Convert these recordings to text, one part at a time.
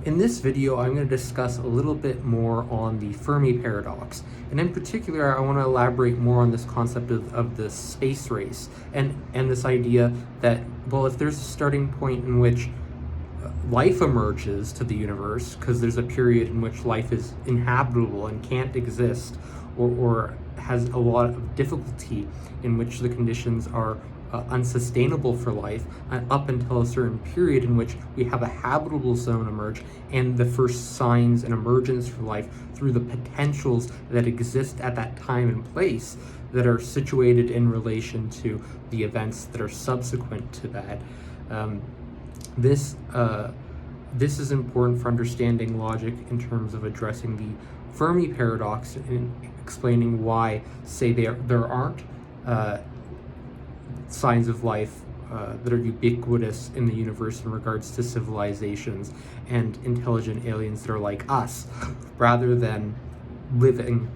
In this video, I'm going to discuss a little bit more on the Fermi Paradox. And in particular, I want to elaborate more on this concept of the space race and this idea that, well, if there's a starting point in which life emerges to the universe, because there's a period in which life is inhabitable and can't exist, or has a lot of difficulty in which the conditions are unsustainable for life, up until a certain period in which we have a habitable zone emerge and the first signs and emergence for life through the potentials that exist at that time and place that are situated in relation to the events that are subsequent to that. This is important for understanding logic in terms of addressing the Fermi Paradox and explaining why, say, there aren't signs of life that are ubiquitous in the universe in regards to civilizations and intelligent aliens that are like us, rather than living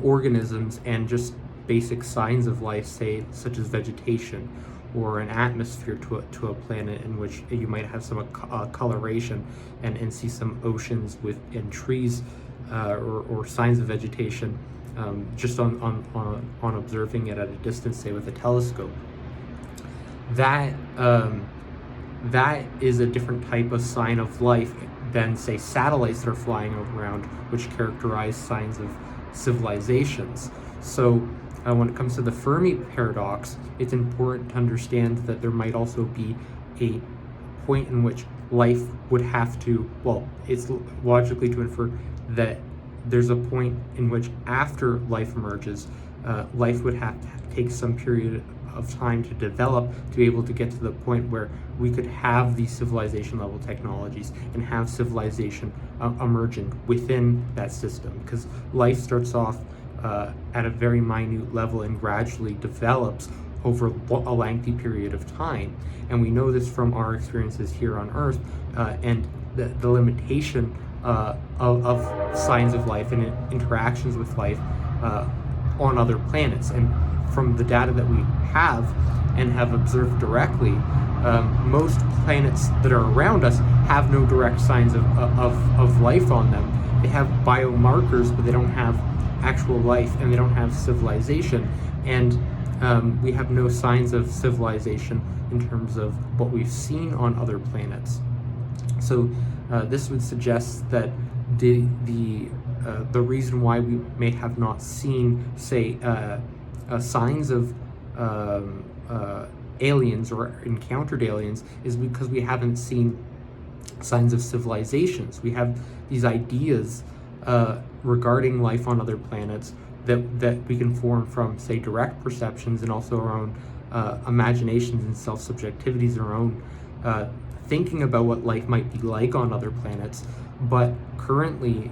organisms and just basic signs of life, say, such as vegetation or an atmosphere to a planet in which you might have some coloration and see some oceans and trees or signs of vegetation just on observing it at a distance, say with a telescope. That is a different type of sign of life than, say, satellites that are flying around, which characterize signs of civilizations. So when it comes to the Fermi Paradox, it's important to understand that there might also be a point in which life would have to, well, it's logically to infer that there's a point in which after life emerges, life would have to take some period of time to develop to be able to get to the point where we could have these civilization level technologies and have civilization emergent within that system, because life starts off at a very minute level and gradually develops over a lengthy period of time. And we know this from our experiences here on Earth and the limitation of signs of life and interactions with life on other planets. And from the data that we have and have observed directly, most planets that are around us have no direct signs of life on them. They have biomarkers, but they don't have actual life, and they don't have civilization. And we have no signs of civilization in terms of what we've seen on other planets. So this would suggest that the reason why we may have not seen, say, signs of aliens or encountered aliens is because we haven't seen signs of civilizations. We have these ideas regarding life on other planets that we can form from, say, direct perceptions and also our own imaginations and self-subjectivities, our own thinking about what life might be like on other planets. But currently,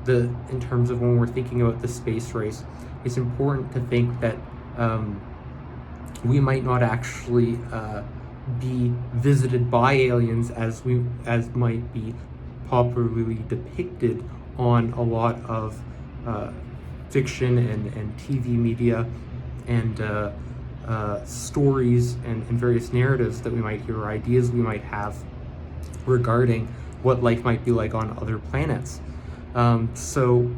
in terms of when we're thinking about the space race, it's important to think that we might not actually be visited by aliens as might be popularly depicted on a lot of fiction and TV media and stories and various narratives that we might hear, or ideas we might have regarding what life might be like on other planets. So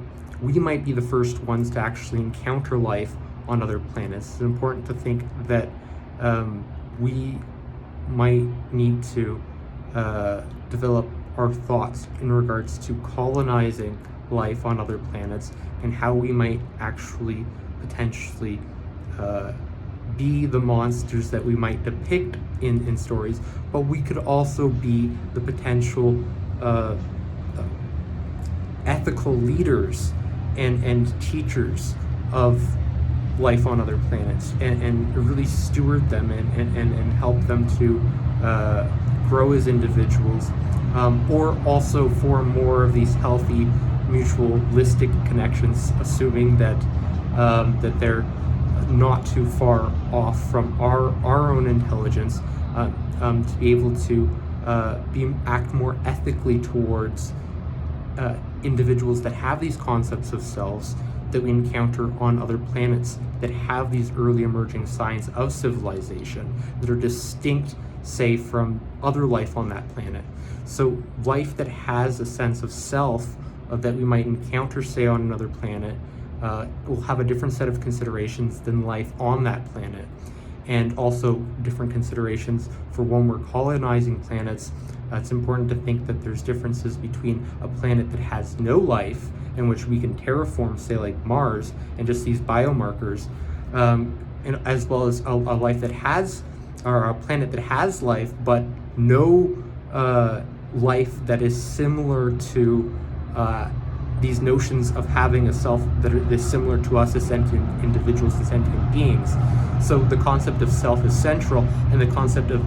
we might be the first ones to actually encounter life on other planets. It's important to think that we might need to develop our thoughts in regards to colonizing life on other planets and how we might actually potentially be the monsters that we might depict in stories, but we could also be the potential ethical leaders and teachers of life on other planets, and really steward them and help them to grow as individuals, or also form more of these healthy mutualistic connections, assuming that they're not too far off from our own intelligence, to be able to act more ethically towards individuals that have these concepts of selves that we encounter on other planets that have these early emerging signs of civilization that are distinct, say, from other life on that planet. So life that has a sense of self that we might encounter, say, on another planet, will have a different set of considerations than life on that planet. And also different considerations for when we're colonizing planets. It's important to think that there's differences between a planet that has no life, in which we can terraform, say, like Mars, and just these biomarkers, and as well as a life that has, or a planet that has life, but no life that is similar to these notions of having a self that is similar to us as sentient individuals and sentient beings. So the concept of self is central, and the concept of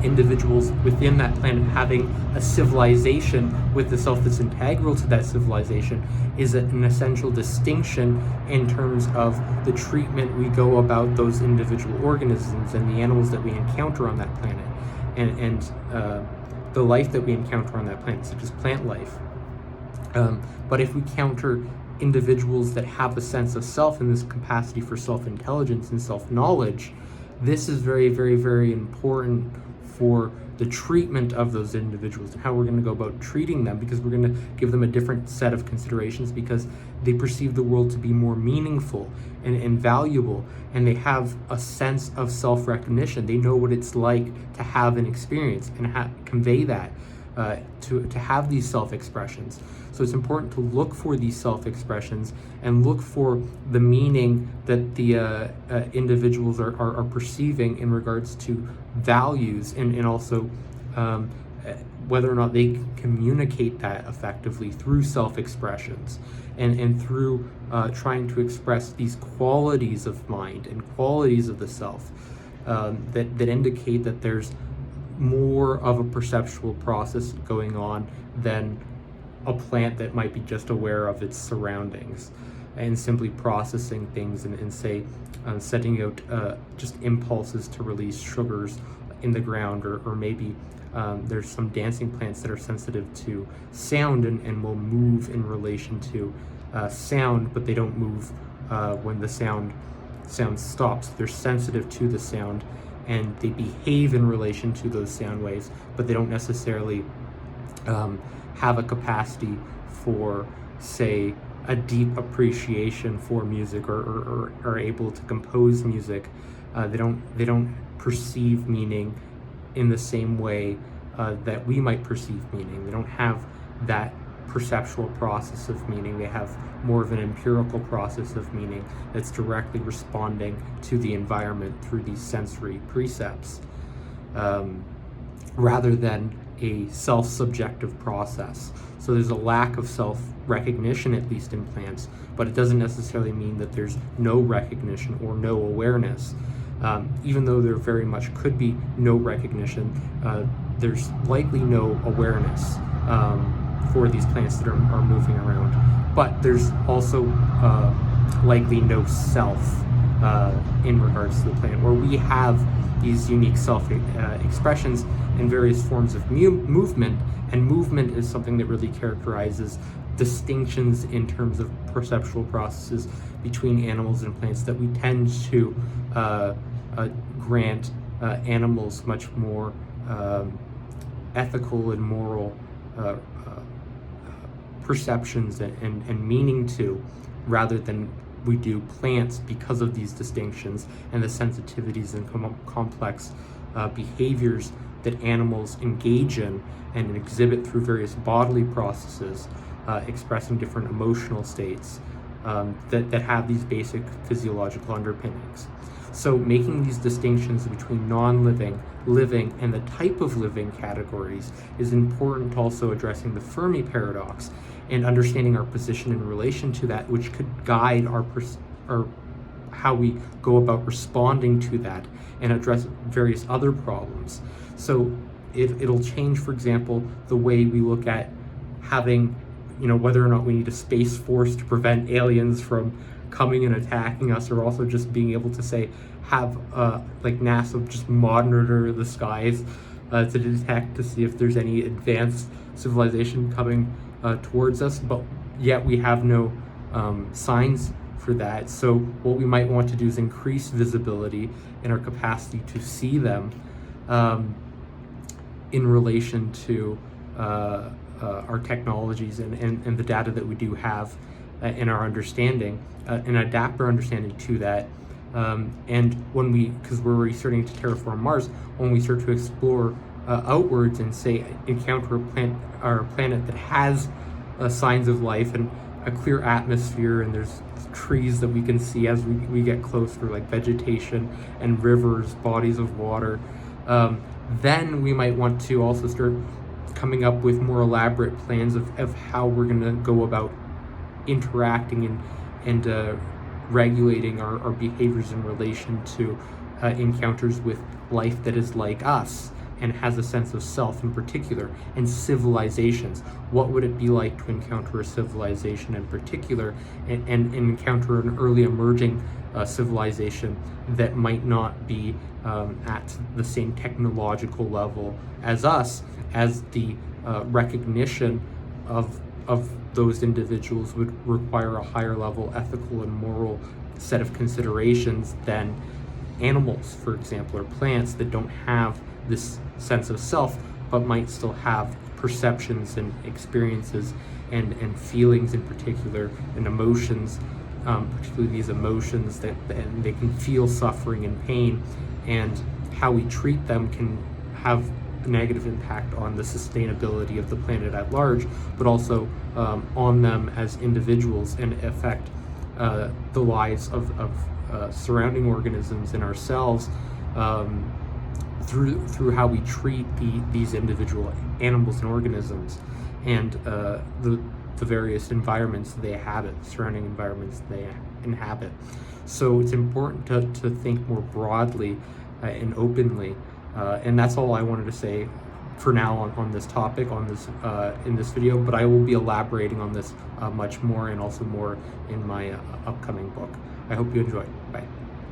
individuals within that planet having a civilization with the self that's integral to that civilization is an essential distinction in terms of the treatment we go about those individual organisms and the animals that we encounter on that planet, and the life that we encounter on that planet, such as plant life. But if we counter individuals that have a sense of self and this capacity for self-intelligence and self-knowledge, this is very, very, very important for the treatment of those individuals and how we're going to go about treating them, because we're going to give them a different set of considerations because they perceive the world to be more meaningful and valuable, and they have a sense of self-recognition. They know what it's like to have an experience and convey that, to have these self-expressions. So it's important to look for these self-expressions and look for the meaning that the individuals are perceiving in regards to values, and also whether or not they can communicate that effectively through self-expressions and through trying to express these qualities of mind and qualities of the self that indicate that there's more of a perceptual process going on than a plant that might be just aware of its surroundings and simply processing things and say setting out just impulses to release sugars in the ground, or maybe there's some dancing plants that are sensitive to sound and will move in relation to sound, but they don't move when the sound stops. They're sensitive to the sound and they behave in relation to those sound waves, but they don't necessarily have a capacity for, say, a deep appreciation for music, or are able to compose music. They don't perceive meaning in the same way that we might perceive meaning. They don't have that perceptual process of meaning. They have more of an empirical process of meaning that's directly responding to the environment through these sensory precepts, rather than a self-subjective process. So there's a lack of self-recognition, at least in plants, but it doesn't necessarily mean that there's no recognition or no awareness. Even though there very much could be no recognition, there's likely no awareness for these plants that are moving around. But there's also likely no self in regards to the plant, where we have these unique self-expressions in various forms of movement, and movement is something that really characterizes distinctions in terms of perceptual processes between animals and plants that we tend to grant animals much more ethical and moral perceptions and meaning to, rather than we do plants, because of these distinctions and the sensitivities and complex behaviors that animals engage in and exhibit through various bodily processes, expressing different emotional states that have these basic physiological underpinnings. So making these distinctions between non-living, living, and the type of living categories is important. Also addressing the Fermi Paradox and understanding our position in relation to that, which could guide our how we go about responding to that and address various other problems. So it'll change, for example, the way we look at having, whether or not we need a space force to prevent aliens from coming and attacking us, or also just being able to say have like NASA just monitor the skies to detect, to see if there's any advanced civilization coming towards us, but yet we have no signs for that. So what we might want to do is increase visibility and our capacity to see them, in relation to our technologies and the data that we do have in our understanding, and adapt our understanding to that. And when because we're already starting to terraform Mars, when we start to explore outwards and say encounter a planet that has signs of life and a clear atmosphere, and there's trees that we can see as we get closer, like vegetation and rivers, bodies of water, then we might want to also start coming up with more elaborate plans of how we're going to go about interacting and regulating our behaviors in relation to encounters with life that is like us and has a sense of self in particular, and civilizations. What would it be like to encounter a civilization in particular, and encounter an early emerging civilization that might not be at the same technological level as us, as the recognition of those individuals would require a higher level ethical and moral set of considerations than animals, for example, or plants that don't have this sense of self, but might still have perceptions and experiences and feelings in particular, and emotions, particularly these emotions that and they can feel suffering and pain, and how we treat them can have a negative impact on the sustainability of the planet at large, but also on them as individuals, and affect the lives of surrounding organisms and ourselves, through how we treat these individual animals and organisms, and the various environments they inhabit, surrounding environments they inhabit. So it's important to think more broadly and openly, and that's all I wanted to say for now on this topic, on this in this video. But I will be elaborating on this much more, and also more in my upcoming book. I hope you enjoy. Bye.